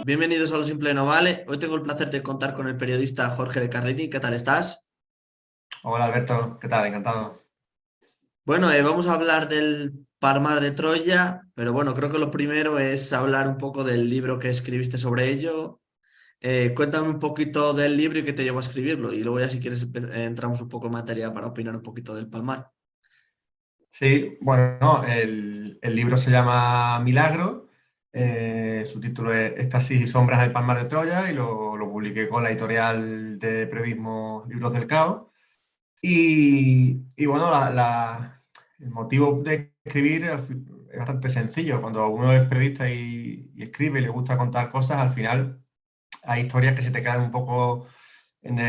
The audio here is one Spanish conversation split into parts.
Bienvenidos a Lo Simple No Vale. Hoy tengo el placer de contar con el periodista Jorge de Carlini. ¿Qué tal estás? Hola Alberto, ¿qué tal? Encantado. Bueno, vamos a hablar del Palmar de Troya, pero bueno, creo que lo primero es hablar un poco del libro que escribiste sobre ello. Cuéntame un poquito del libro y qué te llevó a escribirlo, y luego ya si quieres entramos un poco en materia para opinar un poquito del Palmar. Sí, bueno, no, el libro se llama Milagro, su título es Éxtasis y sombras del Palmar de Troya y lo publiqué con la editorial de periodismo Libros del Caos. Y bueno, el motivo de escribir es bastante sencillo. Cuando uno es periodista y escribe y le gusta contar cosas, al final hay historias que se te quedan un poco en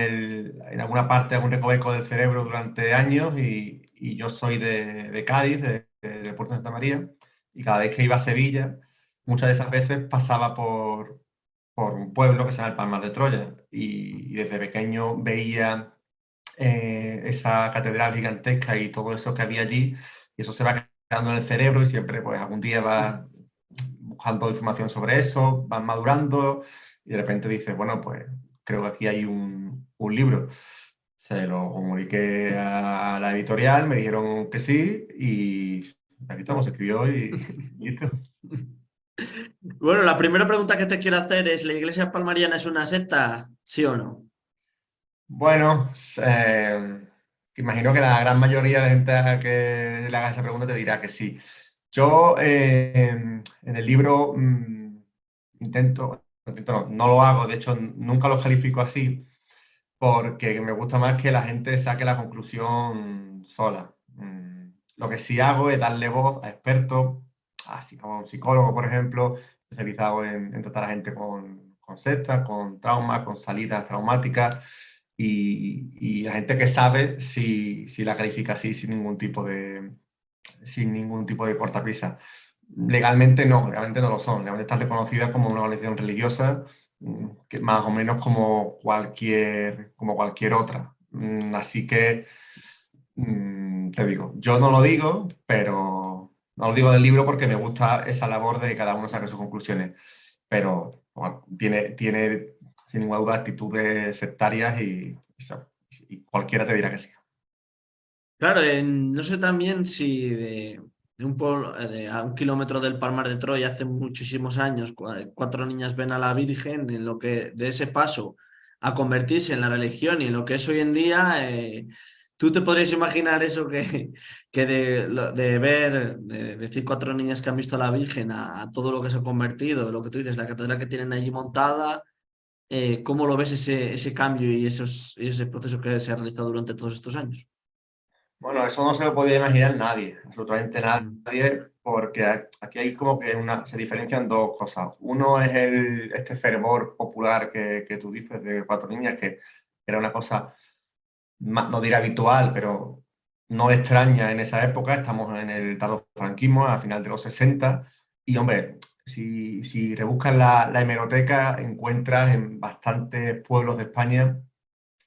alguna parte, algún recoveco del cerebro durante años y yo soy de Cádiz, del puerto de Santa María, y cada vez que iba a Sevilla, muchas de esas veces pasaba por un pueblo que se llama el Palmar de Troya y desde pequeño veía esa catedral gigantesca y todo eso que había allí y eso se va quedando en el cerebro y siempre pues algún día vas buscando información sobre eso, vas madurando y de repente dices, bueno, pues creo que aquí hay un libro. Se lo comuniqué a la editorial, me dijeron que sí y aquí estamos, se escribió y listo. Bueno, la primera pregunta que te quiero hacer es, ¿la iglesia palmariana es una secta? ¿Sí o no? Bueno, imagino que la gran mayoría de gente a que le haga esa pregunta te dirá que sí. Yo en el libro no lo hago, de hecho nunca lo califico así, porque me gusta más que la gente saque la conclusión sola. Lo que sí hago es darle voz a expertos, a un psicólogo, por ejemplo, especializado en tratar a gente con sectas, con traumas, con salidas traumáticas y a gente que sabe si la califica así sin ningún tipo de cortapisa. Legalmente no lo son. Legalmente están reconocidas como una organización religiosa, que más o menos como cualquier otra. Así que te digo, yo no lo digo, pero no lo digo del libro porque me gusta esa labor de que cada uno saque sus conclusiones. Pero bueno, tiene sin ninguna duda actitudes sectarias y cualquiera te dirá que sí. Claro, no sé también si de un pueblo, a 1 kilómetro del Palmar de Troya hace muchísimos años, 4 niñas ven a la Virgen, en lo que de ese paso a convertirse en la religión y en lo que es hoy en día, tú te podrías imaginar eso que de ver, de decir 4 niñas que han visto a la Virgen a todo lo que se ha convertido, lo que tú dices, la catedral que tienen allí montada, ¿cómo lo ves ese cambio y ese proceso que se ha realizado durante todos estos años? Bueno, eso no se lo podía imaginar nadie, absolutamente Mm. nadie, porque aquí hay como que se diferencian dos cosas. Uno es este fervor popular que tú dices de 4 niñas, que era una cosa, no diré habitual, pero no extraña en esa época. Estamos en el tardofranquismo, a final de los 60, y hombre, si rebuscas la hemeroteca, encuentras en bastantes pueblos de España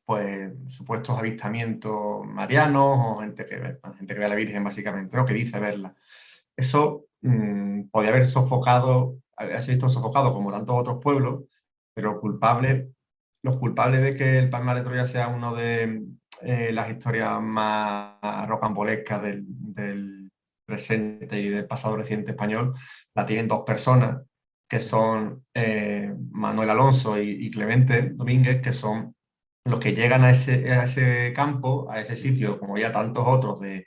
pues supuestos avistamientos marianos o gente que ve a la Virgen básicamente, ¿no? Que dice verla. Eso podía haberse visto sofocado como tantos otros pueblos, pero los culpables de que el Palmar de Troya sea uno de las historias más rocambolescas del presente y del pasado reciente español, la tienen dos personas, que son Manuel Alonso y Clemente Domínguez, que son los que llegan a ese campo, a ese sitio, como ya tantos otros de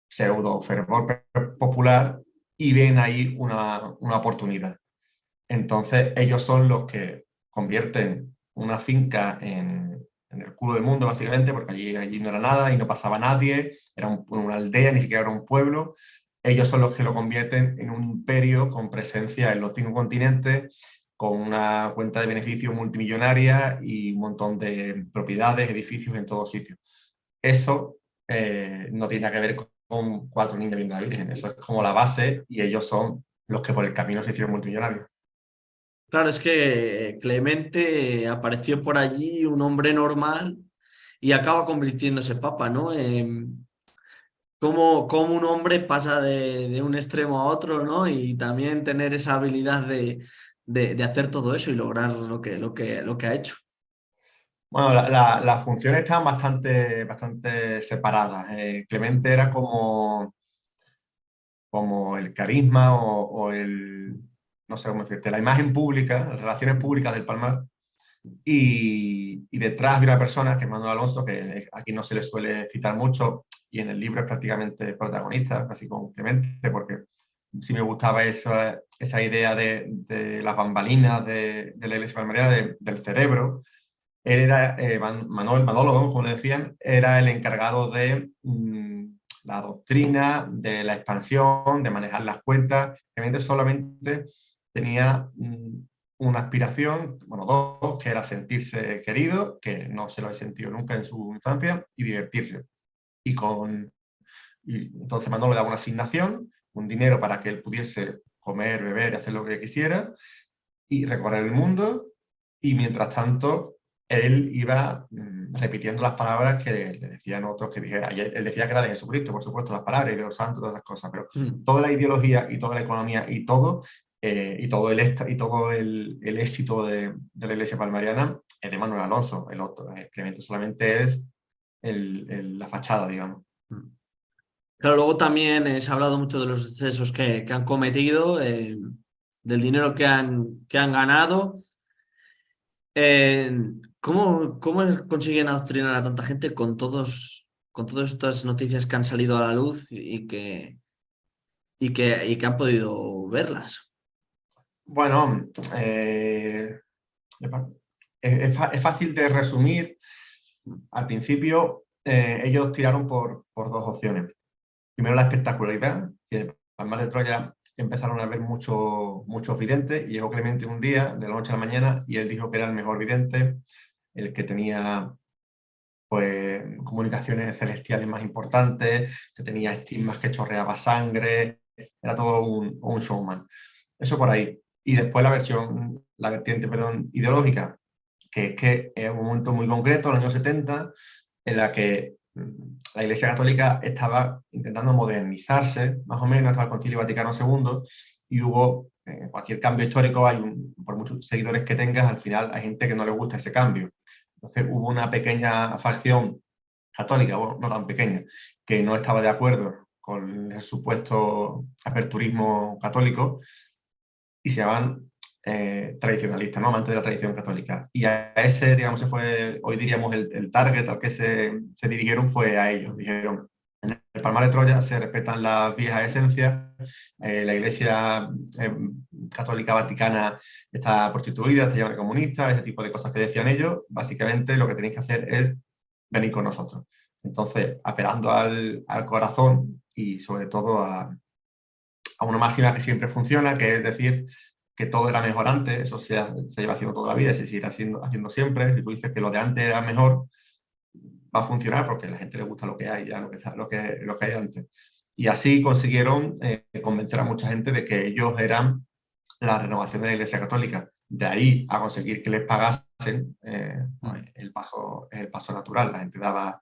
pseudo fervor popular, y ven ahí una oportunidad. Entonces ellos son los que convierten una finca en el culo del mundo, básicamente, porque allí no era nada y no pasaba nadie, era una aldea, ni siquiera era un pueblo. Ellos son los que lo convierten en un imperio con presencia en los 5 continentes, con una cuenta de beneficios multimillonaria y un montón de propiedades, edificios en todos sitios. Eso no tiene nada que ver con 4 niños viendo a la Virgen, eso es como la base y ellos son los que por el camino se hicieron multimillonarios. Claro, es que Clemente apareció por allí, un hombre normal, y acaba convirtiéndose papa, ¿no? Cómo un hombre pasa de un extremo a otro, ¿no? Y también tener esa habilidad de hacer todo eso y lograr lo que ha hecho. Bueno, las funciones estaban bastante separadas. Clemente era como el carisma o el, no sé cómo decirte, la imagen pública, las relaciones públicas del Palmar. Y detrás de una persona, que es Manuel Alonso, que aquí no se le suele citar mucho, y en el libro es prácticamente protagonista, casi con Clemente, porque sí me gustaba esa idea de las bambalinas de la iglesia palmariana, del cerebro. Él era, Manolo, como le decían, era el encargado de la doctrina, de la expansión, de manejar las cuentas. Realmente solamente tenía una aspiración, bueno, dos, que era sentirse querido, que no se lo he sentido nunca en su infancia, y divertirse. Y entonces Manolo le daba una asignación, un dinero para que él pudiese comer, beber y hacer lo que quisiera, y recorrer el mundo, y mientras tanto él iba repitiendo las palabras que le decían otros que dijera. Y él decía que era de Jesucristo, por supuesto, las palabras y de los santos, todas las cosas, pero toda la ideología y toda la economía y todo el éxito de la iglesia palmariana es de Manuel Alonso. El otro, Clemente solamente es la fachada, digamos. Claro, luego también se ha hablado mucho de los excesos que han cometido, del dinero que han ganado. Eh, ¿Cómo consiguen adoctrinar a tanta gente con todas estas noticias que han salido a la luz y que han podido verlas? Bueno, es fácil de resumir. Al principio, ellos tiraron por dos opciones. Primero, la espectacularidad, que en Palmar de Troya empezaron a ver muchos videntes, y llegó Clemente un día, de la noche a la mañana, y él dijo que era el mejor vidente, el que tenía pues comunicaciones celestiales más importantes, que tenía estigmas, que chorreaba sangre, era todo un showman. Eso por ahí. Y después la vertiente, perdón, ideológica, que es que es un momento muy concreto, en los años 70, en la que la Iglesia Católica estaba intentando modernizarse, más o menos, hasta el Concilio Vaticano II, y hubo, cualquier cambio histórico, por muchos seguidores que tengas, al final hay gente que no le gusta ese cambio. Entonces hubo una pequeña facción católica, bueno, no tan pequeña, que no estaba de acuerdo con el supuesto aperturismo católico, y se llaman tradicionalistas, ¿no? Amantes de la tradición católica. Y a ese, digamos, hoy diríamos el target al que se dirigieron fue a ellos. Dijeron, en el Palmar de Troya se respetan las viejas esencias, la Iglesia Católica Vaticana está prostituida, está llena de comunistas, ese tipo de cosas que decían ellos. Básicamente lo que tenéis que hacer es venir con nosotros. Entonces, apelando al corazón y sobre todo a una máxima que siempre funciona, que es decir, que todo era mejor antes, eso se lleva haciendo toda la vida y se seguirá haciendo siempre. Si tú dices que lo de antes era mejor, va a funcionar porque a la gente le gusta lo que hay, ya lo que hay antes. Y así consiguieron convencer a mucha gente de que ellos eran la renovación de la Iglesia Católica. De ahí a conseguir que les pagasen, es el paso natural. La gente daba,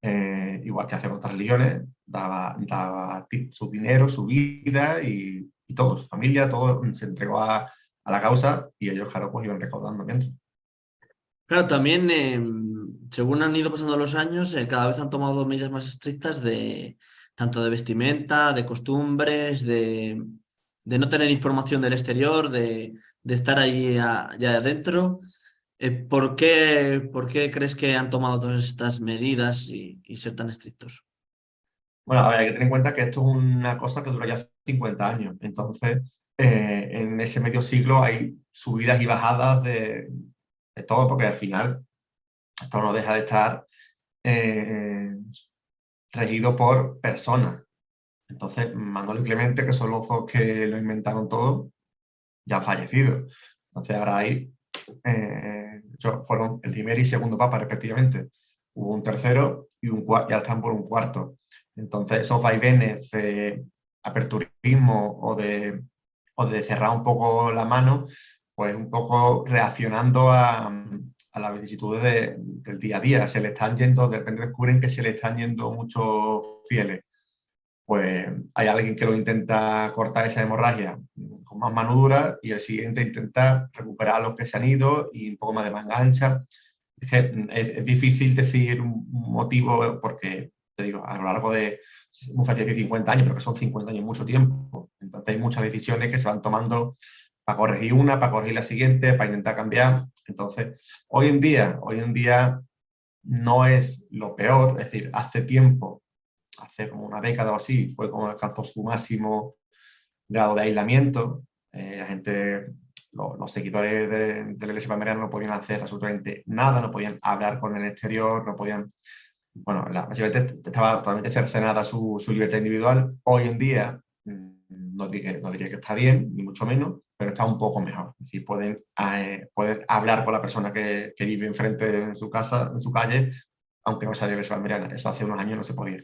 igual que hacen otras religiones, daba su dinero, su vida y todo, su familia, todo se entregó a la causa, y ellos, claro, pues iban recaudando mientras. Claro, también, según han ido pasando los años, cada vez han tomado medidas más estrictas de tanto de vestimenta, de costumbres, de no tener información del exterior, de estar allí ya adentro. ¿Por qué crees que han tomado todas estas medidas y ser tan estrictos? Bueno, a ver, hay que tener en cuenta que esto es una cosa que dura ya 50 años. Entonces, en ese medio siglo hay subidas y bajadas de todo, porque al final esto no deja de estar eh, regido por personas. Entonces, Manuel y Clemente, que son los dos que lo inventaron todo, ya han fallecido. Entonces, ahora hay, fueron el primer y segundo papa, respectivamente. Hubo un tercero ya están por un cuarto. Entonces, esos vaivenes de aperturismo o de cerrar un poco la mano, pues un poco reaccionando a las vicisitudes del día a día. Se le están yendo, de repente descubren que se le están yendo muchos fieles. Pues hay alguien que lo intenta cortar esa hemorragia, más mano dura, y el siguiente intenta recuperar a los que se han ido y un poco más de manga ancha. Es que es difícil decir un motivo porque, te digo, a lo largo de, es muy fácil decir 50 años, pero que son 50 años mucho tiempo. Entonces hay muchas decisiones que se van tomando para corregir una, para corregir la siguiente, para intentar cambiar. Entonces, hoy en día no es lo peor, es decir, hace tiempo, hace como una década o así, fue como alcanzó su máximo grado de aislamiento. La gente, los seguidores de la Iglesia palmeriana no podían hacer absolutamente nada, no podían hablar con el exterior, no podían, bueno, básicamente estaba totalmente cercenada su libertad individual. Hoy en día, no diría que está bien, ni mucho menos, pero está un poco mejor. Es decir, pueden hablar con la persona que vive enfrente en su casa, en su calle, aunque no sea de la Iglesia palmeriana. Eso hace unos años no se podía.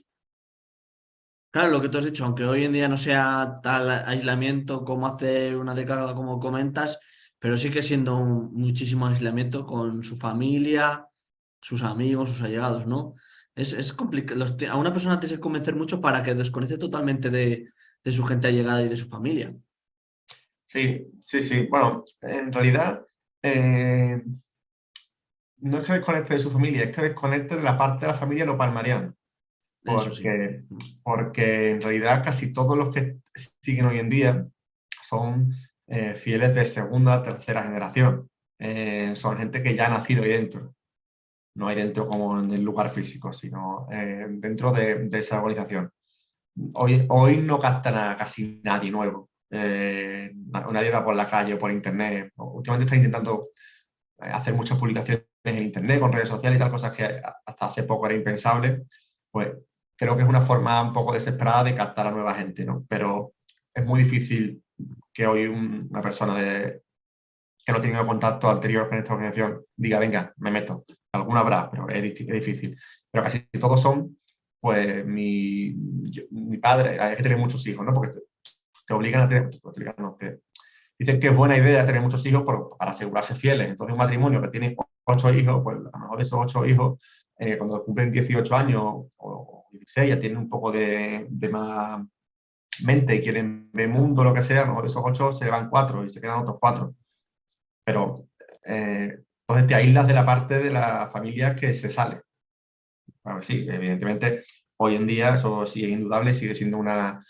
Claro, lo que tú has dicho, aunque hoy en día no sea tal aislamiento como hace una década, como comentas, pero sigue siendo muchísimo aislamiento con su familia, sus amigos, sus allegados, ¿no? Es complicado. A una persona tienes que convencer mucho para que desconecte totalmente de su gente allegada y de su familia. Sí, sí, sí. Bueno, en realidad, eh, no es que desconecte de su familia, es que desconecte de la parte de la familia no palmariana. Eso sí. Porque, porque en realidad casi todos los que siguen hoy en día son fieles de segunda, tercera generación. Son gente que ya ha nacido ahí dentro. No hay dentro como en el lugar físico, sino dentro de esa organización. Hoy no captan a casi nadie nuevo. Nadie va por la calle o por internet. Últimamente está intentando hacer muchas publicaciones en internet, con redes sociales y tal, cosas que hasta hace poco era impensable. Pues creo que es una forma un poco desesperada de captar a nueva gente, ¿no? Pero es muy difícil que hoy una persona que no ha tenido contacto anterior con esta organización diga, venga, me meto. Alguna habrá, pero es difícil. Pero casi todos son, pues, mi padre, hay que tener muchos hijos, ¿no? Porque te obligan a tener, no, dicen que es buena idea tener muchos hijos para asegurarse fieles. Entonces, un matrimonio que tiene 8 hijos, pues a lo mejor de esos 8 hijos, cuando cumplen 18 años o 16, ya tienen un poco de más mente y quieren ver mundo, lo que sea, a lo mejor de esos 8 se van 4 y se quedan otros 4. Pero entonces te aíslas de la parte de la familia que se sale. Bueno, sí, evidentemente, hoy en día eso sí es indudable, sigue siendo una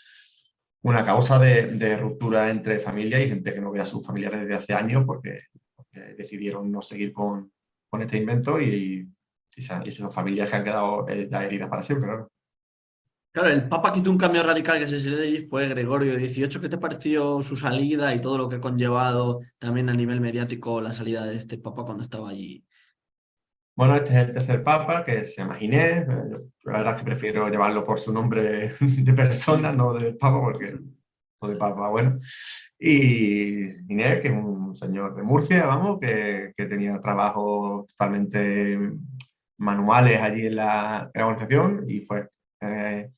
causa de ruptura entre familias y gente que no ve a sus familiares desde hace años porque decidieron no seguir con este invento y esas familias que han quedado ya heridas para siempre, claro. Claro, el Papa que hizo un cambio radical que se salió de allí fue Gregorio XVIII. ¿Qué te pareció su salida y todo lo que ha conllevado también a nivel mediático la salida de este Papa cuando estaba allí? Bueno, este es el tercer papa, que se llama Ginés. Yo la verdad es que prefiero llevarlo por su nombre de persona, no de papa, porque o de papa, bueno. Y Ginés, que es un señor de Murcia, vamos, que tenía trabajos totalmente manuales allí en la organización y eh,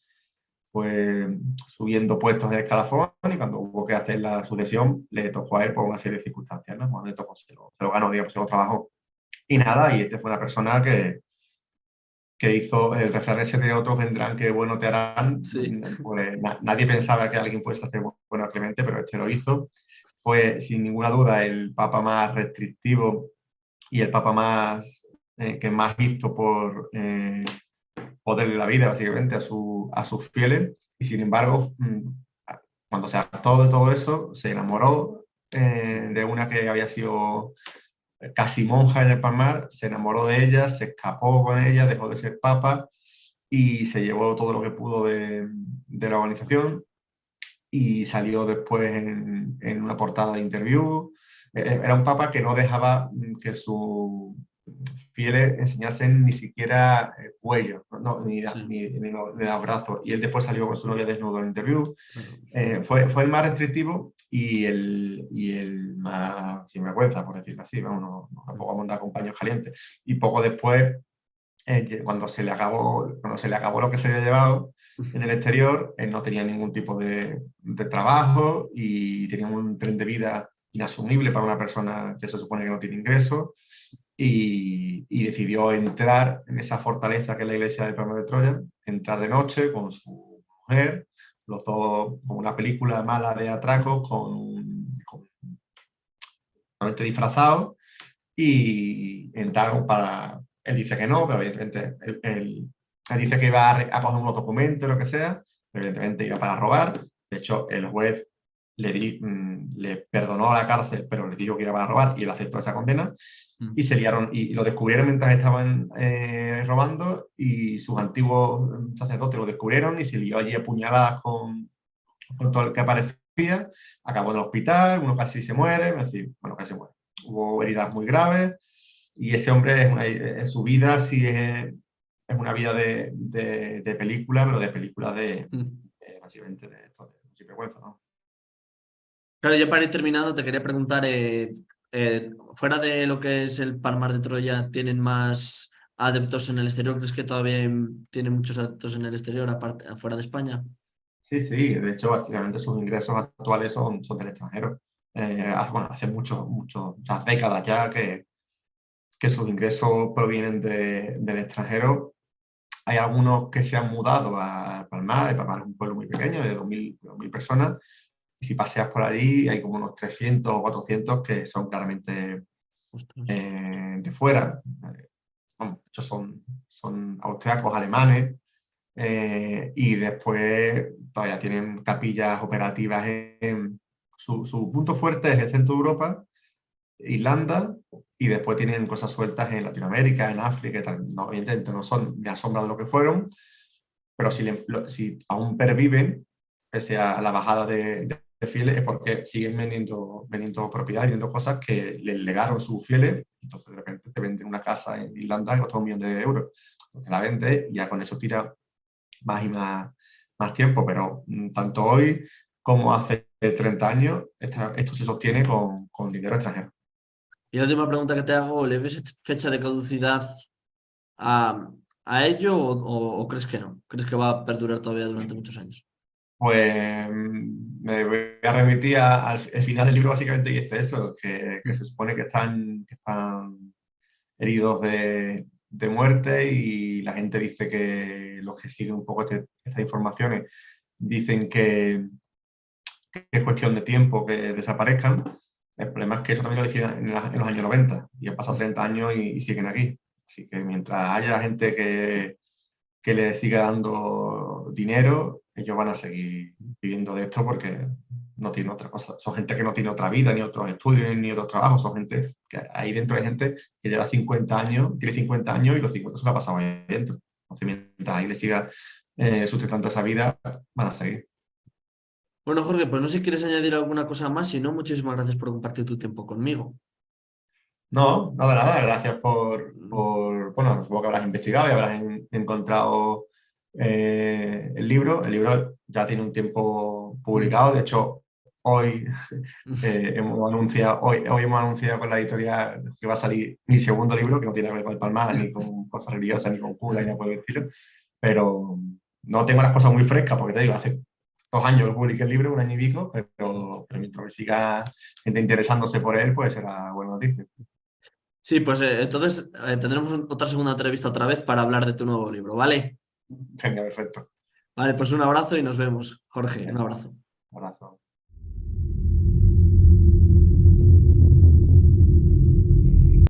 fue subiendo puestos en el escalafón, y cuando hubo que hacer la sucesión le tocó a él por una serie de circunstancias, ¿no? Bueno, le tocó, se lo ganó, digamos, se lo trabajó. Y nada, y este fue una persona que hizo el refrán ese de otros vendrán que bueno te harán. Sí. Pues nadie pensaba que alguien fuese a hacer bueno a Clemente, pero este lo hizo. Fue sin ninguna duda el papa más restrictivo y el papa más que más hizo por joderle la vida básicamente a sus fieles. Y sin embargo, cuando se hartó de todo eso, se enamoró de una que había sido casi monja en el Palmar, se enamoró de ella, se escapó con ella, dejó de ser papa y se llevó todo lo que pudo de la organización, y salió después en una portada de Interview. Era un papa que no dejaba que sus fieles enseñasen ni siquiera cuello, no, Sí, ni los brazos. Y él después salió con su novia desnudo en Interview. claro. Fue el más restrictivo y el más sinvergüenza, por decirlo así. Vamos, tampoco vamos a andar con paños calientes. Y poco después, cuando se le acabó lo que se había llevado en el exterior, él no tenía ningún tipo de trabajo y tenía un tren de vida inasumible para una persona que se supone que no tiene ingresos, y decidió entrar en esa fortaleza que es la iglesia del Palmar de Troya, entrar de noche con su mujer, los dos, como una película mala de atracos, con totalmente disfrazados y entraron para... Él dice que no, pero evidentemente él dice que iba a coger unos documentos, lo que sea, pero evidentemente iba para robar. De hecho, el juez le perdonó a la cárcel, pero le dijo que iba para robar y él aceptó esa condena. Y se liaron y lo descubrieron mientras estaban robando y sus antiguos sacerdotes lo descubrieron y se lió allí a puñaladas con todo el que aparecía. Acabó en el hospital, uno casi se muere, es decir, bueno, casi se muere. Hubo heridas muy graves y ese hombre en su vida sí es una vida de película, pero de película básicamente de esto, de sinvergüenza, ¿no? Claro, yo para ir terminando te quería preguntar, fuera de lo que es el Palmar de Troya, ¿tienen más adeptos en el exterior? ¿Crees que todavía tienen muchos adeptos en el exterior, aparte, afuera de España? Sí, sí, de hecho, básicamente sus ingresos actuales son del extranjero. Hace muchas décadas ya que sus ingresos provienen del extranjero. Hay algunos que se han mudado a Palmar. Palmar es un pueblo muy pequeño, de 2.000 personas, y si paseas por allí hay como unos 300 o 400 que son claramente Ostras. de fuera. De hecho, son austriacos, alemanes, y después todavía tienen capillas operativas su punto fuerte es el centro de Europa, Irlanda, y después tienen cosas sueltas en Latinoamérica, en África y tal. No, evidentemente no son ni a sombra de lo que fueron, pero si aún perviven, pese a la bajada de fieles, es porque siguen vendiendo propiedades, vendiendo cosas que les legaron sus fieles. Entonces, de repente te venden una casa en Irlanda que cuesta 1 millón de euros. Te la vendes y ya con eso tira más y más tiempo. Pero tanto hoy como hace 30 años, esto se sostiene con dinero extranjero. Y la última pregunta que te hago, ¿le ves fecha de caducidad a ello o crees que no? ¿Crees que va a perdurar todavía durante muchos años? Pues me voy a remitir al final del libro, básicamente dice eso, que se supone que están heridos de muerte y la gente dice que los que siguen un poco estas informaciones dicen que es cuestión de tiempo que desaparezcan. El problema es que eso también lo decían en los años 90 y han pasado 30 años y siguen aquí. Así que mientras haya gente que le siga dando dinero, ellos van a seguir viviendo de esto porque no tienen otra cosa. Son gente que no tiene otra vida, ni otros estudios, ni otros trabajos. Son gente que ahí dentro hay gente que lleva 50 años, tiene 50 años y los 50 se lo ha pasado ahí dentro. Entonces, mientras ahí le siga sustentando esa vida, van a seguir. Bueno, Jorge, pues no sé si quieres añadir alguna cosa más, si no, muchísimas gracias por compartir tu tiempo conmigo. No, nada, gracias bueno, supongo que habrás investigado y habrás encontrado el libro. El libro ya tiene un tiempo publicado, de hecho, hoy hoy hemos anunciado con la editorial que va a salir mi segundo libro, que no tiene que ver con el Palmar, ni con cosas religiosas, ni con cura, ni nada por el estilo, pero no tengo las cosas muy frescas, porque te digo, hace 2 años que publiqué el libro, 1 año y pico, pero mientras me siga gente interesándose por él, pues será buena noticia. Sí, pues entonces tendremos otra segunda entrevista otra vez para hablar de tu nuevo libro, ¿vale? Venga, perfecto. Vale, pues un abrazo y nos vemos. Jorge, un Venga, abrazo. un abrazo.